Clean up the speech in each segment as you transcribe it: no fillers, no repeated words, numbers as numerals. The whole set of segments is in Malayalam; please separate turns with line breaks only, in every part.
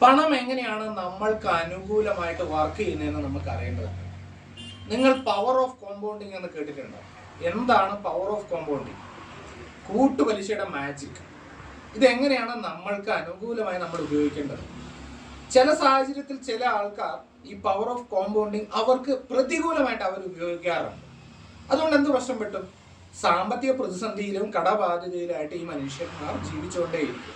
പണം എങ്ങനെയാണ് നമ്മൾക്ക് അനുകൂലമായിട്ട് വർക്ക് ചെയ്യുന്നതെന്ന് നമുക്ക് അറിയേണ്ടതുണ്ട്. നിങ്ങൾ പവർ ഓഫ് കോമ്പൗണ്ടിങ് എന്ന് കേട്ടിട്ടുണ്ടോ? എന്താണ് പവർ ഓഫ് കോമ്പൗണ്ടിങ്? കൂട്ടുപലിശയുടെ മാജിക്. ഇതെങ്ങനെയാണ് നമ്മൾക്ക് അനുകൂലമായി നമ്മൾ ഉപയോഗിക്കേണ്ടത്? ചില സാഹചര്യത്തിൽ ചില ആൾക്കാർ ഈ പവർ ഓഫ് കോമ്പൗണ്ടിങ് അവർക്ക് പ്രതികൂലമായിട്ട് അവർ ഉപയോഗിക്കാറുണ്ട്. അതുകൊണ്ട് എന്ത് പ്രശ്നം പറ്റും? സാമ്പത്തിക പ്രതിസന്ധിയിലും കടബാധ്യതയിലായിട്ട് ഈ മനുഷ്യന്മാർ ജീവിച്ചുകൊണ്ടേയിരിക്കും.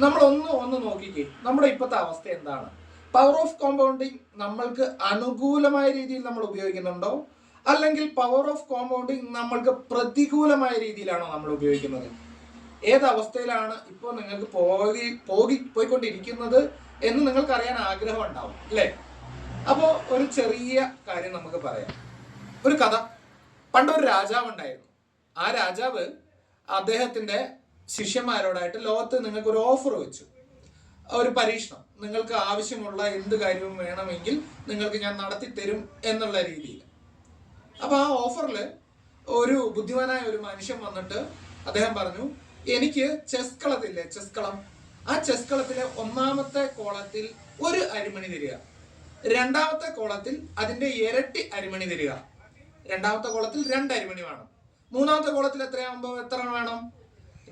നമ്മൾ ഒന്ന് നോക്കിക്കേ, നമ്മുടെ ഇപ്പോഴത്തെ അവസ്ഥ എന്താണ്? പവർ ഓഫ് കോമ്പൗണ്ടിങ് നമ്മൾക്ക് അനുകൂലമായ രീതിയിൽ നമ്മൾ ഉപയോഗിക്കുന്നുണ്ടോ, അല്ലെങ്കിൽ പവർ ഓഫ് കോമ്പൗണ്ടിങ് നമ്മൾക്ക് പ്രതികൂലമായ രീതിയിലാണോ നമ്മൾ ഉപയോഗിക്കുന്നത്? ഏതവസ്ഥയിലാണ് ഇപ്പോൾ നിങ്ങൾക്ക് പോയിക്കൊണ്ടിരിക്കുന്നത് എന്ന് നിങ്ങൾക്ക് അറിയാൻ ആഗ്രഹം ഉണ്ടാവും അല്ലേ? അപ്പോൾ ഒരു ചെറിയ കാര്യം നമുക്ക് പറയാം. ഒരു കഥ. പണ്ടൊരു രാജാവ് ഉണ്ടായിരുന്നു. ആ രാജാവ് അദ്ദേഹത്തിന്റെ ശിഷ്യന്മാരോടായിട്ട് ലോകത്ത് നിങ്ങൾക്ക് ഒരു ഓഫർ വെച്ചു, ഒരു പരീക്ഷണം. നിങ്ങൾക്ക് ആവശ്യമുള്ള എന്ത് കാര്യവും വേണമെങ്കിൽ നിങ്ങൾക്ക് ഞാൻ നടത്തി തരും എന്നുള്ള രീതിയിൽ. അപ്പൊ ആ ഓഫറിൽ ഒരു ബുദ്ധിമാനായ ഒരു മനുഷ്യൻ വന്നിട്ട് അദ്ദേഹം പറഞ്ഞു, എനിക്ക് ചെസ് കളത്തില്ലേ, ചെസ് കളം, ആ ചെസ് കളത്തിലെ ഒന്നാമത്തെ കോളത്തിൽ ഒരു അരിമണി തരിക, രണ്ടാമത്തെ കോളത്തിൽ അതിന്റെ ഇരട്ടി അരിമണി തരിക, രണ്ടാമത്തെ കോളത്തിൽ 2 അരിമണി വേണം, മൂന്നാമത്തെ കോളത്തിൽ എത്ര വേണം?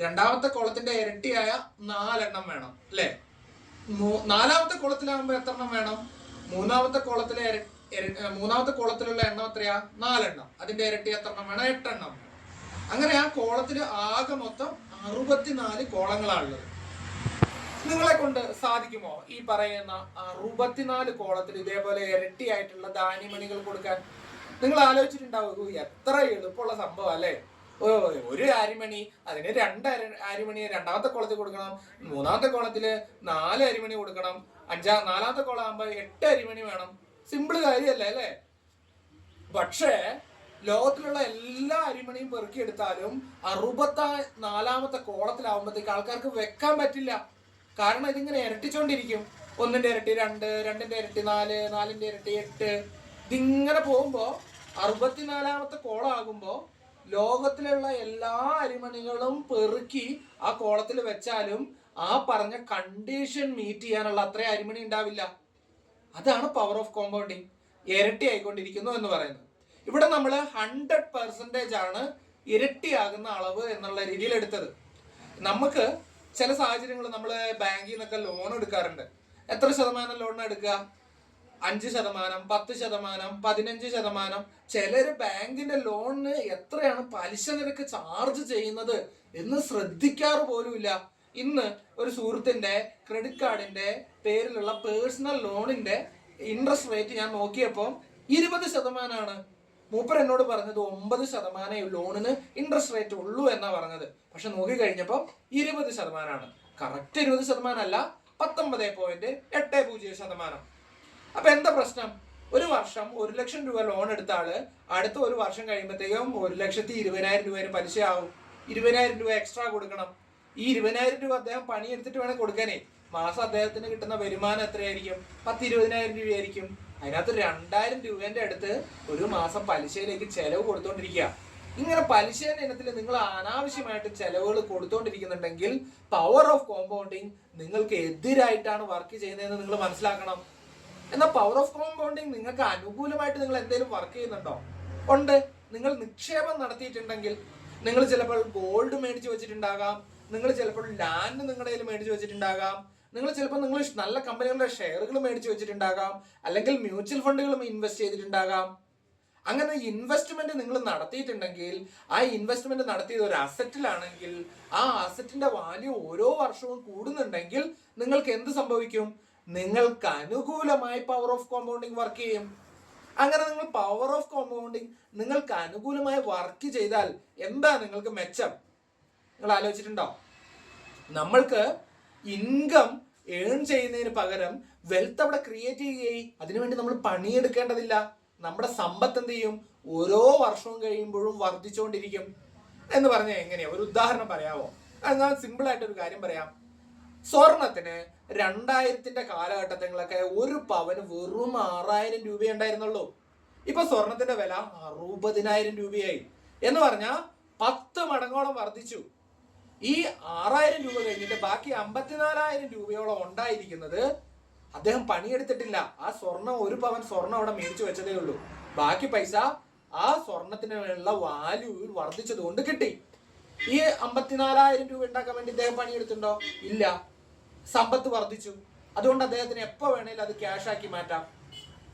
രണ്ടാമത്തെ കോളത്തിന്റെ ഇരട്ടിയായ 4 എണ്ണം വേണം അല്ലെ? നാലാമത്തെ കോളത്തിലാകുമ്പോൾ എത്ര എണ്ണം വേണം? മൂന്നാമത്തെ കോളത്തിലുള്ള എണ്ണം എത്രയാ? 4 എണ്ണം. അതിന്റെ ഇരട്ടി എത്ര എണ്ണം വേണം? 8 എണ്ണം. അങ്ങനെ ആ കോളത്തിൽ ആകെ മൊത്തം 64 കോളങ്ങളാണുള്ളത്. നിങ്ങളെ കൊണ്ട് സാധിക്കുമോ ഈ പറയുന്ന 64 കോളത്തിൽ ഇതേപോലെ ഇരട്ടിയായിട്ടുള്ള ധാന്യമണികൾ കൊടുക്കാൻ? നിങ്ങൾ ആലോചിച്ചിട്ടുണ്ടാവും, എത്ര എളുപ്പമുള്ള സംഭവം അല്ലേ? ഒരു അരിമണി, അതിന് 2 അരിമണി രണ്ടാമത്തെ കോളത്തിൽ കൊടുക്കണം, മൂന്നാമത്തെ കോളത്തില് 4 അരിമണി കൊടുക്കണം, നാലാമത്തെ കോളം ആകുമ്പോ 8 അരിമണി വേണം. സിമ്പിൾ കാര്യമല്ലേ അല്ലേ? പക്ഷേ ലോകത്തിലുള്ള എല്ലാ അരിമണിയും പെറുക്കിയെടുത്താലും 64ാമത്തെ കോളത്തിലാവുമ്പോഴത്തേക്ക് ആൾക്കാർക്ക് വെക്കാൻ പറ്റില്ല. കാരണം ഇതിങ്ങനെ ഇരട്ടിച്ചോണ്ടിരിക്കും. 1ന്റെ ഇരട്ടി 2, 2ന്റെ ഇരട്ടി 4, 4ന്റെ ഇരട്ടി 8. ഇതിങ്ങനെ പോകുമ്പോ 64ാമത്തെ കോളാകുമ്പോ ലോകത്തിലുള്ള എല്ലാ അരിമണികളും പെറുക്കി ആ കോളത്തിൽ വെച്ചാലും ആ പറഞ്ഞ കണ്ടീഷൻ മീറ്റ് ചെയ്യാനുള്ള അത്രയും അരിമണി ഉണ്ടാവില്ല. അതാണ് പവർ ഓഫ് കോമ്പൗണ്ടിങ്. ഇരട്ടി ആയിക്കൊണ്ടിരിക്കുന്നു എന്ന് പറയുന്നത്. ഇവിടെ നമ്മൾ 100% ആണ് ഇരട്ടിയാകുന്ന അളവ് എന്നുള്ള രീതിയിൽ എടുത്തത്. നമുക്ക് ചില സാഹചര്യങ്ങൾ നമ്മൾ ബാങ്കിൽ നിന്നൊക്കെ ലോൺ എടുക്കാറുണ്ട്. എത്ര ശതമാനം ലോൺ എടുക്കുക? 5%, 10%, 15%. ചിലര് ബാങ്കിന്റെ ലോണിന് എത്രയാണ് പലിശ നിരക്ക് ചാർജ് ചെയ്യുന്നത് എന്ന് ശ്രദ്ധിക്കാറ് പോലുമില്ല. ഇന്ന് ഒരു സുഹൃത്തിന്റെ ക്രെഡിറ്റ് കാർഡിന്റെ പേരിലുള്ള പേഴ്സണൽ ലോണിന്റെ ഇൻട്രസ്റ്റ് റേറ്റ് ഞാൻ നോക്കിയപ്പോൾ 20%. മൂപ്പർ എന്നോട് പറഞ്ഞത് 9% ലോണിന് ഇൻട്രസ്റ്റ് റേറ്റ് ഉള്ളൂ എന്നാ പറഞ്ഞത്. പക്ഷെ നോക്കി കഴിഞ്ഞപ്പോൾ 20%. കറക്റ്റ് 20% അല്ല, 19.80%. അപ്പൊ എന്താ പ്രശ്നം? ഒരു വർഷം 1 ലക്ഷം രൂപ ലോൺ എടുത്ത ആള് അടുത്ത ഒരു വർഷം കഴിയുമ്പോഴത്തേക്കും 1,20,000 രൂപ പലിശയാവും. 20,000 രൂപ എക്സ്ട്രാ കൊടുക്കണം. ഈ 20,000 രൂപ അദ്ദേഹം പണിയെടുത്തിട്ട് വേണം കൊടുക്കാനേ. മാസം അദ്ദേഹത്തിന് കിട്ടുന്ന വരുമാനം എത്രയായിരിക്കും? 10-20,000 രൂപയായിരിക്കും. അതിനകത്ത് 2,000 രൂപേന്റെ അടുത്ത് ഒരു മാസം പലിശയിലേക്ക് ചെലവ് കൊടുത്തോണ്ടിരിക്കുക. ഇങ്ങനെ പലിശയുടെ ഇനത്തിൽ നിങ്ങൾ അനാവശ്യമായിട്ട് ചെലവുകൾ കൊടുത്തോണ്ടിരിക്കുന്നുണ്ടെങ്കിൽ പവർ ഓഫ് കോമ്പൗണ്ടിങ് നിങ്ങൾക്ക് എതിരായിട്ടാണ് വർക്ക് ചെയ്യുന്നതെന്ന് നിങ്ങൾ മനസ്സിലാക്കണം. എന്നാൽ പവർ ഓഫ് കോമ്പൗണ്ടിങ് നിങ്ങൾക്ക് അനുകൂലമായിട്ട് നിങ്ങൾ എന്തെങ്കിലും വർക്ക് ചെയ്യുന്നുണ്ടോ? ഉണ്ട്. നിങ്ങൾ നിക്ഷേപം നടത്തിയിട്ടുണ്ടെങ്കിൽ, നിങ്ങൾ ചിലപ്പോൾ ഗോൾഡ് മേടിച്ച് വെച്ചിട്ടുണ്ടാകാം, നിങ്ങൾ ചിലപ്പോൾ ലാൻഡ് നിങ്ങളുടെ കയ്യിൽ മേടിച്ച് വെച്ചിട്ടുണ്ടാകാം, നിങ്ങൾ ചിലപ്പോൾ നല്ല കമ്പനികളുടെ ഷെയറുകൾ മേടിച്ച് വെച്ചിട്ടുണ്ടാകാം, അല്ലെങ്കിൽ മ്യൂച്വൽ ഫണ്ടുകളും ഇൻവെസ്റ്റ് ചെയ്തിട്ടുണ്ടാകാം. അങ്ങനെ ഇൻവെസ്റ്റ്മെന്റ് നിങ്ങൾ നടത്തിയിട്ടുണ്ടെങ്കിൽ, ആ ഇൻവെസ്റ്റ്മെന്റ് നടത്തിയത് ഒരു അസറ്റിലാണെങ്കിൽ, ആ അസറ്റിന്റെ വാല്യൂ ഓരോ വർഷവും കൂടുന്നുണ്ടെങ്കിൽ നിങ്ങൾക്ക് എന്ത് സംഭവിക്കും? നിങ്ങൾക്ക് അനുകൂലമായി പവർ ഓഫ് കോമ്പൗണ്ടിങ് വർക്ക് ചെയ്യും. അങ്ങനെ നിങ്ങൾ പവർ ഓഫ് കോമ്പൗണ്ടിങ് നിങ്ങൾക്ക് അനുകൂലമായി വർക്ക് ചെയ്താൽ എന്താ നിങ്ങൾക്ക് മെച്ചം? നിങ്ങൾ ആലോചിച്ചിട്ടുണ്ടോ? നമ്മൾക്ക് ഇൻകം ഏൺ ചെയ്യുന്നതിന് പകരം വെൽത്ത് അവിടെ ക്രിയേറ്റ് ചെയ്യുകയും അതിനുവേണ്ടി നമ്മൾ പണിയെടുക്കേണ്ടതില്ല. നമ്മുടെ സമ്പത്ത് എന്ത് ചെയ്യും? ഓരോ വർഷവും കഴിയുമ്പോഴും വർദ്ധിച്ചുകൊണ്ടിരിക്കും. എന്ന് പറഞ്ഞാൽ എങ്ങനെയാ? ഒരു ഉദാഹരണം പറയാമോ? എന്നാൽ സിമ്പിൾ ആയിട്ടൊരു കാര്യം പറയാം. സ്വർണത്തിന് 2000ന്റെ കാലഘട്ടത്തിലൊക്കെ ഒരു പവന് വെറും 6,000 രൂപയേ ഉണ്ടായിരുന്നുള്ളൂ. ഇപ്പൊ സ്വർണത്തിന്റെ വില 60,000 രൂപയായി. എന്ന് പറഞ്ഞാൽ 10 മടങ്ങോളം വർദ്ധിച്ചു. ഈ 6,000 രൂപ കഴിഞ്ഞിട്ട് ബാക്കി 54,000 രൂപയോളം ഉണ്ടായിരിക്കുന്നത് അദ്ദേഹം പണിയെടുത്തിട്ടില്ല. ആ സ്വർണം, 1 പവൻ സ്വർണം അവിടെ മേടിച്ചു വെച്ചതേ ഉള്ളൂ. ബാക്കി പൈസ ആ സ്വർണത്തിനുള്ള വാല്യൂ വർദ്ധിച്ചത് കൊണ്ട് കിട്ടി. ഈ 54,000 രൂപ ഉണ്ടാക്കാൻ വേണ്ടി അദ്ദേഹം പണിയെടുത്തിട്ടുണ്ടോ? ഇല്ല. സമ്പത്ത് വർദ്ധിച്ചു. അതുകൊണ്ട് അദ്ദേഹത്തിന് എപ്പോ വേണേലും അത് ക്യാഷ് ആക്കി മാറ്റാം.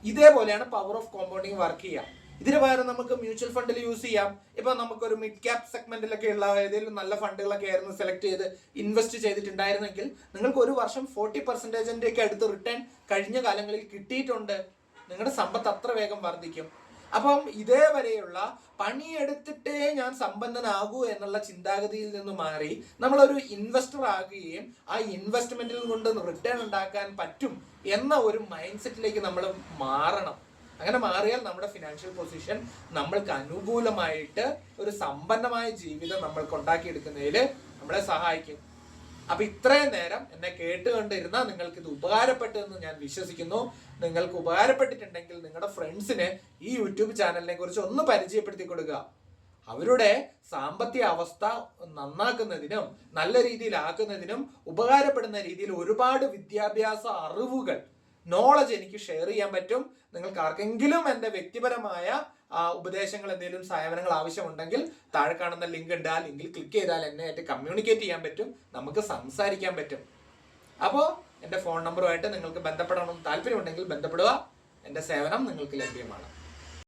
ഇതേപോലെയാണ് പവർ ഓഫ് കോമ്പൗണ്ടിങ് വർക്ക് ചെയ്യുക. ഇതിന് പകരം നമുക്ക് മ്യൂച്വൽ ഫണ്ടിൽ യൂസ് ചെയ്യാം. ഇപ്പൊ നമുക്കൊരു മിഡ് ക്യാപ് സെഗ്മെന്റിലൊക്കെ ഉള്ള ഏതെങ്കിലും നല്ല ഫണ്ടുകളൊക്കെ ആയിരുന്നു സെലക്ട് ചെയ്ത് ഇൻവെസ്റ്റ് ചെയ്തിട്ടുണ്ടായിരുന്നെങ്കിൽ നിങ്ങൾക്ക് ഒരു വർഷം 40% ഒക്കെ അടുത്ത് റിട്ടേൺ കഴിഞ്ഞ കാലങ്ങളിൽ കിട്ടിയിട്ടുണ്ട്. നിങ്ങളുടെ സമ്പത്ത് അത്ര വേഗം വർദ്ധിക്കും. അപ്പം ഇതേവരെയുള്ള പണിയെടുത്തിട്ടേ ഞാൻ സമ്പന്നനാകൂ എന്നുള്ള ചിന്താഗതിയിൽ നിന്ന് മാറി നമ്മളൊരു ഇൻവെസ്റ്റർ ആകുകയും ആ ഇൻവെസ്റ്റ്മെന്റിൽ കൊണ്ട് റിട്ടേൺ ഉണ്ടാക്കാൻ പറ്റും എന്ന ഒരു മൈൻഡ് സെറ്റിലേക്ക് നമ്മൾ മാറണം. അങ്ങനെ മാറിയാൽ നമ്മുടെ ഫിനാൻഷ്യൽ പൊസിഷൻ നമ്മൾക്ക് അനുകൂലമായിട്ട് ഒരു സമ്പന്നമായ ജീവിതം നമ്മൾക്ക് ഉണ്ടാക്കിയെടുക്കുന്നതിൽ നമ്മളെ സഹായിക്കും. അപ്പൊ ഇത്രയും നേരം എന്നെ കേട്ടുകൊണ്ടിരുന്ന നിങ്ങൾക്ക് ഇത് ഉപകാരപ്പെട്ടു എന്ന് ഞാൻ വിശ്വസിക്കുന്നു. നിങ്ങൾക്ക് ഉപകാരപ്പെട്ടിട്ടുണ്ടെങ്കിൽ നിങ്ങളുടെ ഫ്രണ്ട്സിന് ഈ യൂട്യൂബ് ചാനലിനെ കുറിച്ച് ഒന്ന് പരിചയപ്പെടുത്തി കൊടുക്കുക. അവരുടെ സാമ്പത്തിക അവസ്ഥ നന്നാക്കുന്നതിനും നല്ല രീതിയിലാക്കുന്നതിനും ഉപകാരപ്പെടുന്ന രീതിയിൽ ഒരുപാട് വിദ്യാഭ്യാസ അറിവുകൾ, നോളജ് എനിക്ക് ഷെയർ ചെയ്യാൻ പറ്റും. നിങ്ങൾക്ക് ആർക്കെങ്കിലും എൻ്റെ വ്യക്തിപരമായ ഉപദേശങ്ങൾ, എന്തെങ്കിലും സേവനങ്ങൾ ആവശ്യമുണ്ടെങ്കിൽ താഴെ കാണുന്ന ലിങ്ക് ഉണ്ട്. ആ ലിങ്കിൽ ക്ലിക്ക് ചെയ്താൽ എന്നെ ആയിട്ട് കമ്മ്യൂണിക്കേറ്റ് ചെയ്യാൻ പറ്റും, നമുക്ക് സംസാരിക്കാൻ പറ്റും. അപ്പോൾ എൻ്റെ ഫോൺ നമ്പറുമായിട്ട് നിങ്ങൾക്ക് ബന്ധപ്പെടണമെന്ന് താല്പര്യമുണ്ടെങ്കിൽ ബന്ധപ്പെടുക. എൻ്റെ സേവനം നിങ്ങൾക്ക് ലഭ്യമാണ്.